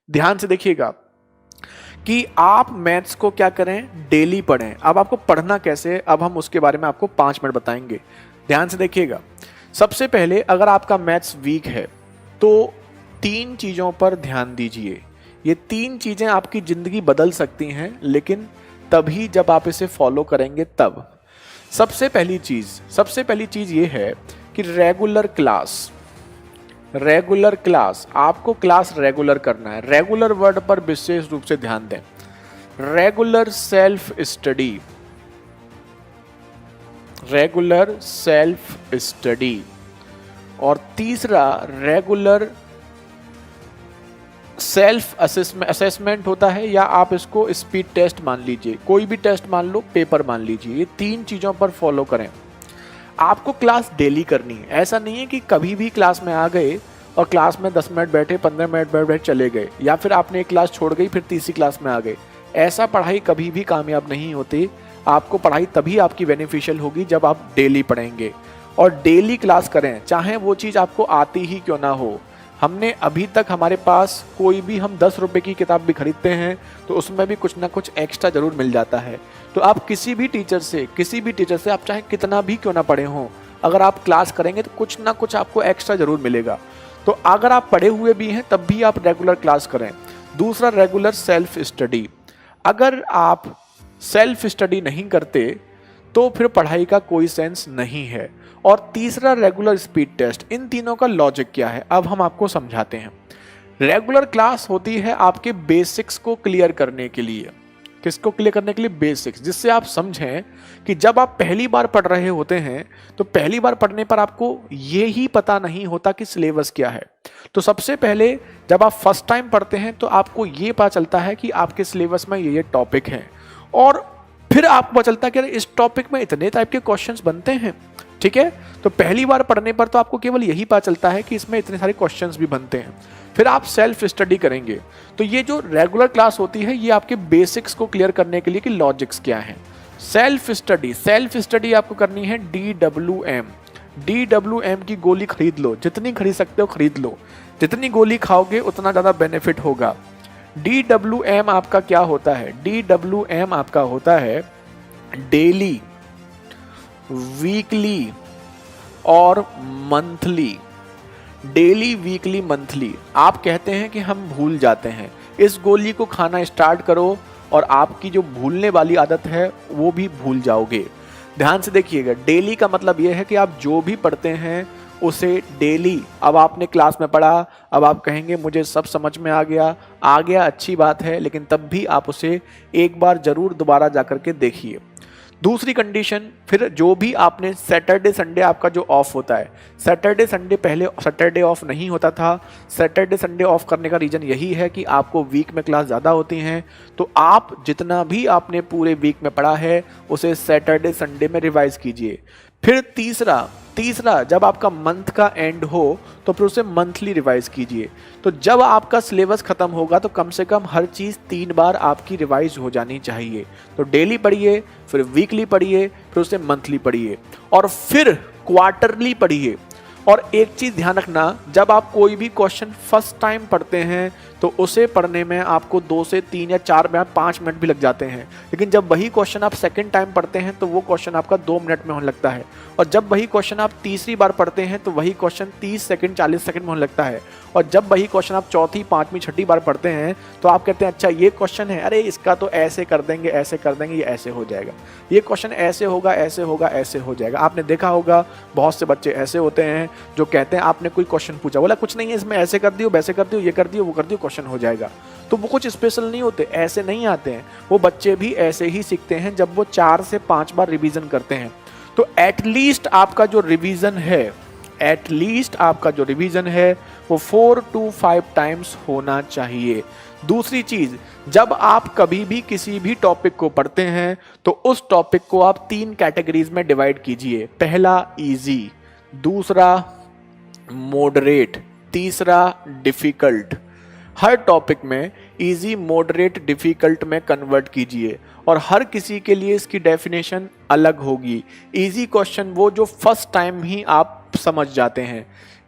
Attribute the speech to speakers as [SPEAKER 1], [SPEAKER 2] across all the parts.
[SPEAKER 1] ध्यान से देखिएगा कि आप मैथ्स को क्या करें, डेली पढ़ें। अब आपको पढ़ना कैसे, अब हम उसके बारे में आपको 5 मिनट बताएंगे। ध्यान से देखिएगा। सबसे पहले अगर आपका मैथ्स वीक है तो 3 चीज़ों पर ध्यान दीजिए। ये 3 चीज़ें आपकी ज़िंदगी बदल सकती हैं, लेकिन तभी जब आप इसे फॉलो करेंगे तब। सबसे पहली चीज़ ये है कि रेगुलर क्लास, आपको क्लास रेगुलर करना है। रेगुलर वर्ड पर विशेष रूप से ध्यान दें। रेगुलर सेल्फ स्टडी और तीसरा रेगुलर सेल्फ असेसमेंट होता है, या आप इसको स्पीड टेस्ट मान लीजिए, कोई भी टेस्ट मान लो, पेपर मान लीजिए। ये 3 चीज़ों पर फॉलो करें। आपको क्लास डेली करनी है। ऐसा नहीं है कि कभी भी क्लास में आ गए और क्लास में 10 मिनट बैठे, 15 मिनट बैठे चले गए, या फिर आपने एक क्लास छोड़ गई फिर तीसरी क्लास में आ गए। ऐसा पढ़ाई कभी भी कामयाब नहीं होती। आपको पढ़ाई तभी आपकी बेनिफिशियल होगी जब आप डेली पढ़ेंगे और डेली क्लास करें, चाहे वो चीज़ आपको आती ही क्यों ना हो। हमने अभी तक, हमारे पास कोई भी, हम 10 रुपए की किताब भी खरीदते हैं तो उसमें भी कुछ ना कुछ एक्स्ट्रा जरूर मिल जाता है। तो आप किसी भी टीचर से आप चाहे कितना भी क्यों ना पढ़े हों, अगर आप क्लास करेंगे तो कुछ ना कुछ आपको एक्स्ट्रा जरूर मिलेगा। तो अगर आप पढ़े हुए भी हैं तब भी आप रेगुलर क्लास करें। दूसरा, रेगुलर सेल्फ स्टडी। अगर आप सेल्फ स्टडी नहीं करते तो फिर पढ़ाई का कोई सेंस नहीं है। और तीसरा, रेगुलर स्पीड टेस्ट। इन तीनों का लॉजिक क्या है अब हम आपको समझाते हैं। रेगुलर क्लास होती है आपके बेसिक्स को क्लियर करने के लिए। किसको क्लियर करने के लिए? बेसिक्स। जिससे आप समझें कि जब आप पहली बार पढ़ रहे होते हैं तो पहली बार पढ़ने पर आपको ये ही पता नहीं होता कि सिलेबस क्या है। तो सबसे पहले जब आप फर्स्ट टाइम पढ़ते हैं तो आपको ये पता चलता है कि आपके सिलेबस में ये टॉपिक हैं, और फिर आपको पता चलता है कि इस टॉपिक में इतने टाइप के क्वेश्चंस बनते हैं। ठीक है, तो पहली बार पढ़ने पर तो आपको केवल यही पता चलता है कि इसमें इतने सारे क्वेश्चंस भी बनते हैं। फिर आप सेल्फ स्टडी करेंगे। तो ये जो रेगुलर क्लास होती है ये आपके बेसिक्स को क्लियर करने के लिए कि लॉजिक्स क्या हैं। सेल्फ स्टडी आपको करनी है DWM की गोली खरीद लो, जितनी खरीद सकते हो खरीद लो। जितनी गोली खाओगे उतना ज़्यादा बेनिफिट होगा। DWM आपका क्या होता है? DWM आपका होता है डेली, वीकली और मंथली। Daily, weekly, monthly. आप कहते हैं कि हम भूल जाते हैं, इस गोली को खाना स्टार्ट करो और आपकी जो भूलने वाली आदत है वो भी भूल जाओगे। ध्यान से देखिएगा, डेली का मतलब यह है कि आप जो भी पढ़ते हैं उसे डेली, अब आपने क्लास में पढ़ा, अब आप कहेंगे मुझे सब समझ में आ गया, अच्छी बात है, लेकिन तब भी आप उसे एक बार जरूर दोबारा जाकर के देखिए। दूसरी कंडीशन, फिर जो भी आपने सैटरडे संडे आपका जो ऑफ होता है, सैटरडे संडे, पहले सैटरडे ऑफ नहीं होता था। सैटरडे संडे ऑफ करने का रीज़न यही है कि आपको वीक में क्लास ज़्यादा होती हैं, तो आप जितना भी आपने पूरे वीक में पढ़ा है उसे सैटरडे संडे में रिवाइज कीजिए। फिर तीसरा जब आपका मंथ का एंड हो तो फिर उसे मंथली रिवाइज कीजिए। तो जब आपका सिलेबस खत्म होगा तो कम से कम हर चीज़ 3 बार आपकी रिवाइज हो जानी चाहिए। तो डेली पढ़िए, फिर वीकली पढ़िए, फिर उसे मंथली पढ़िए और फिर क्वार्टरली पढ़िए। और एक चीज़ ध्यान रखना, जब आप कोई भी क्वेश्चन फर्स्ट टाइम पढ़ते हैं तो उसे पढ़ने में आपको 2 से 3 या 4 मिनट, 5 मिनट भी लग जाते हैं। लेकिन जब वही क्वेश्चन आप सेकंड टाइम पढ़ते हैं तो वो क्वेश्चन आपका 2 मिनट में होने लगता है। और जब वही क्वेश्चन आप तीसरी बार पढ़ते हैं तो वही क्वेश्चन 30 सेकंड, 40 सेकंड में होने लगता है। और जब वही क्वेश्चन आप चौथी, पाँचवीं, छठी बार पढ़ते हैं तो आप कहते हैं अच्छा ये क्वेश्चन है, अरे इसका तो ऐसे कर देंगे, ये ऐसे हो जाएगा, ये क्वेश्चन ऐसे होगा, ऐसे हो जाएगा। आपने देखा होगा बहुत से बच्चे ऐसे होते हैं जो कहते हैं, आपने कोई क्वेश्चन पूछा, बोला कुछ नहीं है इसमें, ऐसे कर दियो, वैसे कर दियो, ये कर दियो, वो कर दियो, क्वेश्चन हो जाएगा। तो वो कुछ स्पेशल नहीं होते, ऐसे नहीं आते हैं। वो बच्चे भी ऐसे ही सीखते हैं जब वो 4 से 5 बार रिवीजन करते हैं। तो एटलीस्ट आपका जो रिवीजन है वो 4 to 5 टाइम्स होना चाहिए। दूसरी चीज, जब आप कभी भी किसी भी टॉपिक को पढ़ते हैं तो उस टॉपिक को आप 3 कैटेगरीज में डिवाइड कीजिए। पहला इजी, दूसरा मॉडरेट, तीसरा डिफिकल्ट। हर टॉपिक में इजी, मॉडरेट, डिफिकल्ट में कन्वर्ट कीजिए और हर किसी के लिए इसकी डेफिनेशन अलग होगी। इजी क्वेश्चन वो जो फर्स्ट टाइम ही आप समझ जाते हैं,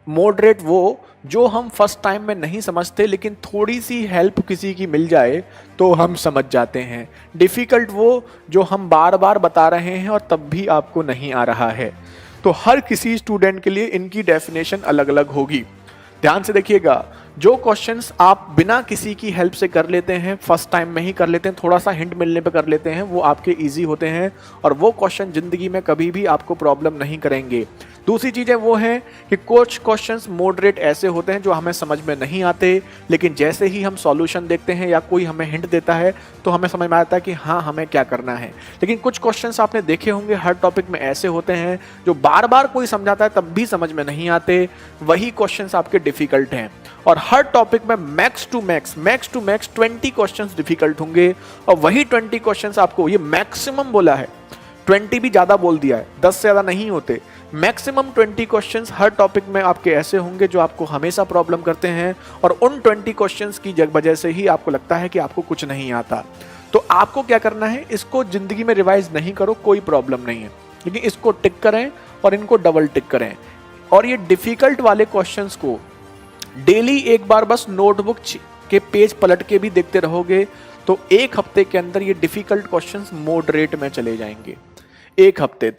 [SPEAKER 1] मॉडरेट वो जो हम फर्स्ट टाइम में नहीं समझते, लेकिन थोड़ी सी हेल्प किसी की मिल जाए तो हम समझ जाते हैं। डिफ़िकल्ट वो जो हम बार बार बता रहे हैं और तब भी आपको नहीं आ रहा है। तो हर किसी स्टूडेंट के लिए इनकी डेफिनेशन अलग अलग होगी। ध्यान से देखिएगा, जो क्वेश्चंस आप बिना किसी की हेल्प से कर लेते हैं, फर्स्ट टाइम में ही कर लेते हैं, थोड़ा सा हिंट मिलने पे कर लेते हैं, वो आपके इजी होते हैं और वो क्वेश्चन जिंदगी में कभी भी आपको प्रॉब्लम नहीं करेंगे। दूसरी चीज़ें वो हैं कि कुछ क्वेश्चंस मॉडरेट ऐसे होते हैं जो हमें समझ में नहीं आते, लेकिन जैसे ही हम सॉल्यूशन देखते हैं या कोई हमें हिंट देता है तो हमें समझ में आता है कि हाँ हमें क्या करना है। लेकिन कुछ क्वेश्चंस आपने देखे होंगे हर टॉपिक में ऐसे होते हैं जो बार बार कोई समझाता है तब भी समझ में नहीं आते, वही क्वेश्चंस आपके डिफिकल्ट हैं। और हर टॉपिक में max to max 20 questions difficult होंगे और वही 20 क्वेश्चंस आपको, ये मैक्सिमम बोला है, 20 भी ज़्यादा बोल दिया है, 10 से ज़्यादा नहीं होते। मैक्सिमम 20 क्वेश्चंस हर टॉपिक में आपके ऐसे होंगे जो आपको हमेशा प्रॉब्लम करते हैं और उन 20 क्वेश्चंस की वजह से ही आपको लगता है कि आपको कुछ नहीं आता। तो आपको क्या करना है, इसको ज़िंदगी में रिवाइज नहीं करो, कोई प्रॉब्लम नहीं है, लेकिन इसको टिक करें और इनको डबल टिक करें। और ये डिफ़िकल्ट वाले क्वेश्चंस को डेली एक बार बस नोटबुक के पेज पलट के भी देखते रहोगे तो एक हफ्ते के अंदर ये डिफ़िकल्ट क्वेश्चंस मॉडरेट में चले जाएंगे। एक हफ्ते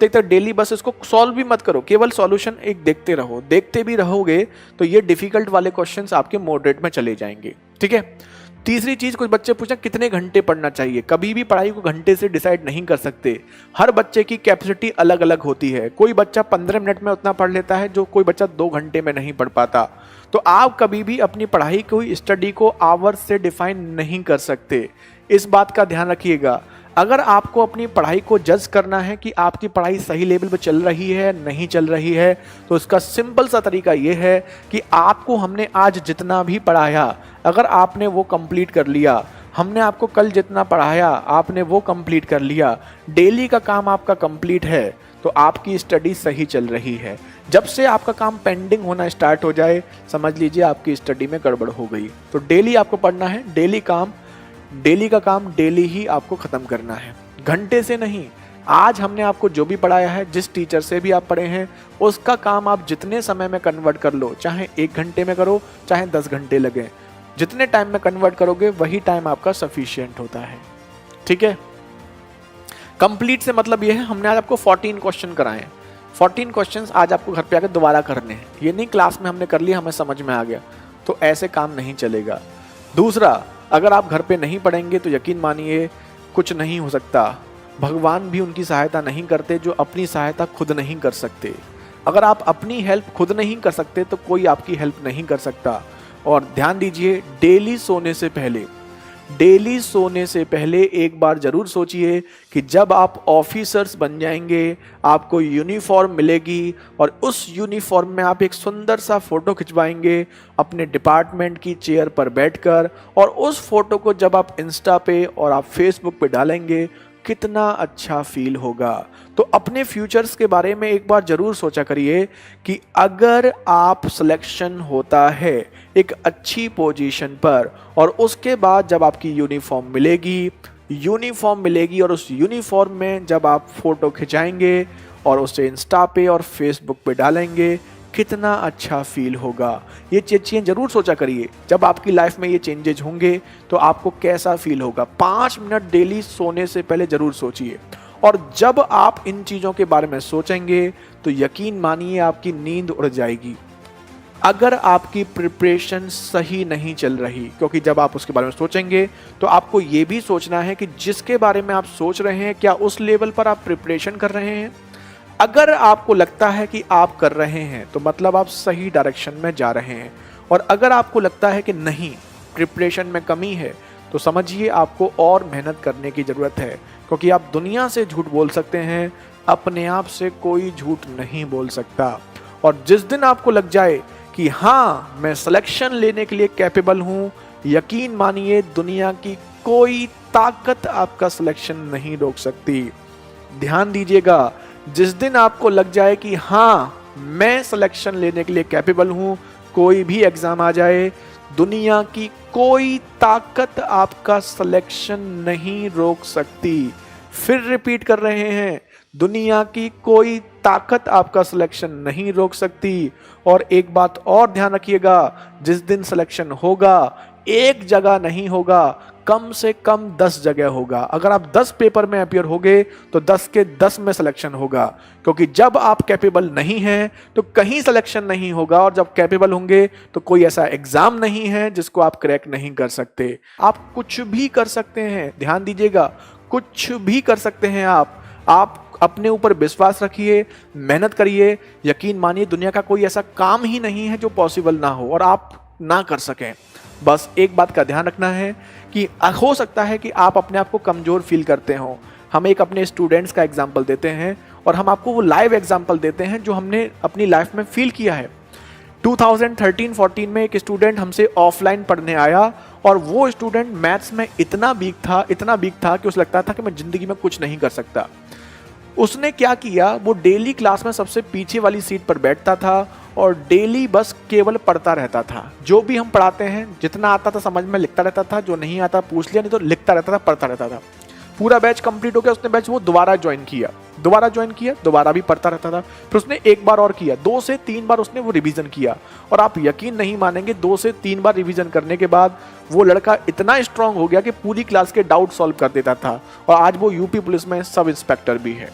[SPEAKER 1] तक डेली बस इसको सॉल्व भी मत करो, केवल सॉल्यूशन एक देखते रहो, देखते भी रहोगे तो ये डिफ़िकल्ट वाले क्वेश्चंस आपके मॉडरेट में चले जाएंगे। ठीक है। तीसरी चीज, कुछ बच्चे पूछे कितने घंटे पढ़ना चाहिए। कभी भी पढ़ाई को घंटे से डिसाइड नहीं कर सकते, हर बच्चे की कैपेसिटी अलग अलग होती है। कोई बच्चा 15 मिनट में उतना पढ़ लेता है जो कोई बच्चा 2 घंटे में नहीं पढ़ पाता। तो आप कभी भी अपनी पढ़ाई को, स्टडी को आवर्स से डिफाइन नहीं कर सकते, इस बात का ध्यान रखिएगा। अगर आपको अपनी पढ़ाई को जज करना है कि आपकी पढ़ाई सही लेवल पर चल रही है नहीं चल रही है, तो इसका सिंपल सा तरीका ये है कि आपको हमने आज जितना भी पढ़ाया, अगर आपने वो कंप्लीट कर लिया, हमने आपको कल जितना पढ़ाया आपने वो कंप्लीट कर लिया, डेली का काम आपका कंप्लीट है, तो आपकी स्टडी सही चल रही है। जब से आपका काम पेंडिंग होना स्टार्ट हो जाए, समझ लीजिए आपकी स्टडी में गड़बड़ हो गई। तो डेली आपको पढ़ना है, डेली का काम डेली ही आपको खत्म करना है, घंटे से नहीं। आज हमने आपको जो भी पढ़ाया है, जिस टीचर से भी आप पढ़े हैं, उसका काम आप जितने समय में कन्वर्ट कर लो, चाहे 1 घंटे में करो चाहे 10 घंटे लगे, जितने टाइम में कन्वर्ट करोगे वही टाइम आपका सफिशिएंट होता है। ठीक है। कंप्लीट से मतलब ये है, हमने आज आपको 14 क्वेश्चन कराए हैं, 14 क्वेश्चंस आज आपको घर पे आकर दोबारा करने हैं। ये नहीं क्लास में हमने कर लिया हमें समझ में आ गया, तो ऐसे काम नहीं चलेगा। दूसरा, अगर आप घर पे नहीं पढ़ेंगे तो यकीन मानिए कुछ नहीं हो सकता। भगवान भी उनकी सहायता नहीं करते जो अपनी सहायता खुद नहीं कर सकते। अगर आप अपनी हेल्प खुद नहीं कर सकते तो कोई आपकी हेल्प नहीं कर सकता। और ध्यान दीजिए, डेली सोने से पहले एक बार जरूर सोचिए कि जब आप ऑफिसर्स बन जाएंगे, आपको यूनिफॉर्म मिलेगी और उस यूनिफॉर्म में आप एक सुंदर सा फोटो खिंचवाएंगे अपने डिपार्टमेंट की चेयर पर बैठकर, और उस फोटो को जब आप इंस्टा पे और आप फेसबुक पे डालेंगे, कितना अच्छा फील होगा। तो अपने फ्यूचर्स के बारे में एक बार जरूर सोचा करिए कि अगर आप सिलेक्शन होता है एक अच्छी पोजीशन पर, और उसके बाद जब आपकी यूनिफॉर्म मिलेगी और उस यूनिफॉर्म में जब आप फोटो खिंचाएंगे और उसे इंस्टा पे और फेसबुक पे डालेंगे, कितना अच्छा फील होगा। ये चीज़ें जरूर सोचा करिए। जब आपकी लाइफ में ये चेंजेज होंगे तो आपको कैसा फील होगा। 5 मिनट डेली सोने से पहले जरूर सोचिए, और जब आप इन चीज़ों के बारे में सोचेंगे तो यकीन मानिए आपकी नींद उड़ जाएगी। अगर आपकी प्रिपरेशन सही नहीं चल रही, क्योंकि जब आप उसके बारे में सोचेंगे तो आपको ये भी सोचना है कि जिसके बारे में आप सोच रहे हैं क्या उस लेवल पर आप प्रिपरेशन कर रहे हैं। अगर आपको लगता है कि आप कर रहे हैं तो मतलब आप सही डायरेक्शन में जा रहे हैं, और अगर आपको लगता है कि नहीं, प्रिपरेशन में कमी है, तो समझिए आपको और मेहनत करने की ज़रूरत है। क्योंकि आप दुनिया से झूठ बोल सकते हैं, अपने आप से कोई झूठ नहीं बोल सकता। और जिस दिन आपको लग जाए कि हाँ मैं सिलेक्शन लेने के लिए कैपेबल हूँ, यकीन मानिए दुनिया की कोई ताकत आपका सिलेक्शन नहीं रोक सकती। ध्यान दीजिएगा, जिस दिन आपको लग जाए कि हाँ मैं सिलेक्शन लेने के लिए कैपेबल हूँ, कोई भी एग्जाम आ जाए, दुनिया की कोई ताकत आपका सिलेक्शन नहीं रोक सकती। फिर रिपीट कर रहे हैं, दुनिया की कोई ताकत आपका सिलेक्शन नहीं रोक सकती। और एक बात और ध्यान रखिएगा, जिस दिन सिलेक्शन होगा एक जगह नहीं होगा, कम से कम 10 जगह होगा। अगर आप 10 पेपर में अपीयर होगे तो 10 के 10 में सिलेक्शन होगा, क्योंकि जब आप कैपेबल नहीं हैं तो कहीं सिलेक्शन नहीं होगा, और जब कैपेबल होंगे तो कोई ऐसा एग्जाम नहीं है जिसको आप क्रैक नहीं कर सकते। आप कुछ भी कर सकते हैं, ध्यान दीजिएगा, कुछ भी कर सकते हैं आप अपने ऊपर विश्वास रखिए, मेहनत करिए, यकीन मानिए दुनिया का कोई ऐसा काम ही नहीं है जो पॉसिबल ना हो और आप ना कर सकें। बस एक बात का ध्यान रखना है कि हो सकता है कि आप अपने आप को कमजोर फील करते हो। हम एक अपने स्टूडेंट्स का एग्जाम्पल देते हैं और हम आपको वो लाइव एग्जाम्पल देते हैं जो हमने अपनी लाइफ में फील किया है। 2013-14 में एक स्टूडेंट हमसे ऑफलाइन पढ़ने आया और वो स्टूडेंट मैथ्स में इतना वीक था कि उसे लगता था कि मैं जिंदगी में कुछ नहीं कर सकता। उसने क्या किया, वो डेली क्लास में सबसे पीछे वाली सीट पर बैठता था और डेली बस केवल पढ़ता रहता था। जो भी हम पढ़ाते हैं, जितना आता था समझ में लिखता रहता था, जो नहीं आता पूछ लिया, नहीं तो लिखता रहता था, पढ़ता रहता था। पूरा बैच कंप्लीट हो गया, उसने बैच वो दोबारा ज्वाइन किया, दोबारा भी पढ़ता रहता था। फिर उसने एक बार और किया, 2 से 3 बार उसने वो रिवीजन किया, और आप यकीन नहीं मानेंगे 2 से 3 बार रिवीजन करने के बाद वो लड़का इतना स्ट्रांग हो गया कि पूरी क्लास के डाउट सॉल्व कर देता था। और आज वो यूपी पुलिस में सब इंस्पेक्टर भी है।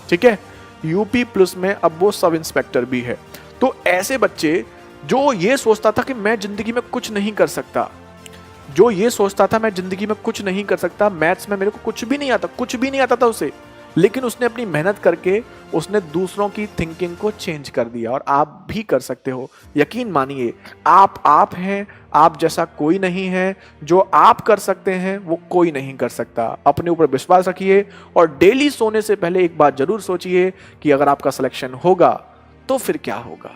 [SPEAKER 1] ठीक है, यूपी पुलिस में अब वो सब इंस्पेक्टर भी है। तो ऐसे बच्चे जो ये सोचता था कि मैं जिंदगी में कुछ नहीं कर सकता, मैथ्स में मेरे को कुछ भी नहीं आता था उसे, लेकिन उसने अपनी मेहनत करके उसने दूसरों की थिंकिंग को चेंज कर दिया। और आप भी कर सकते हो, यकीन मानिए, आप हैं, आप जैसा कोई नहीं है। जो आप कर सकते हैं वो कोई नहीं कर सकता। अपने ऊपर विश्वास रखिए और डेली सोने से पहले एक बात जरूर सोचिए कि अगर आपका सिलेक्शन होगा तो फिर क्या होगा।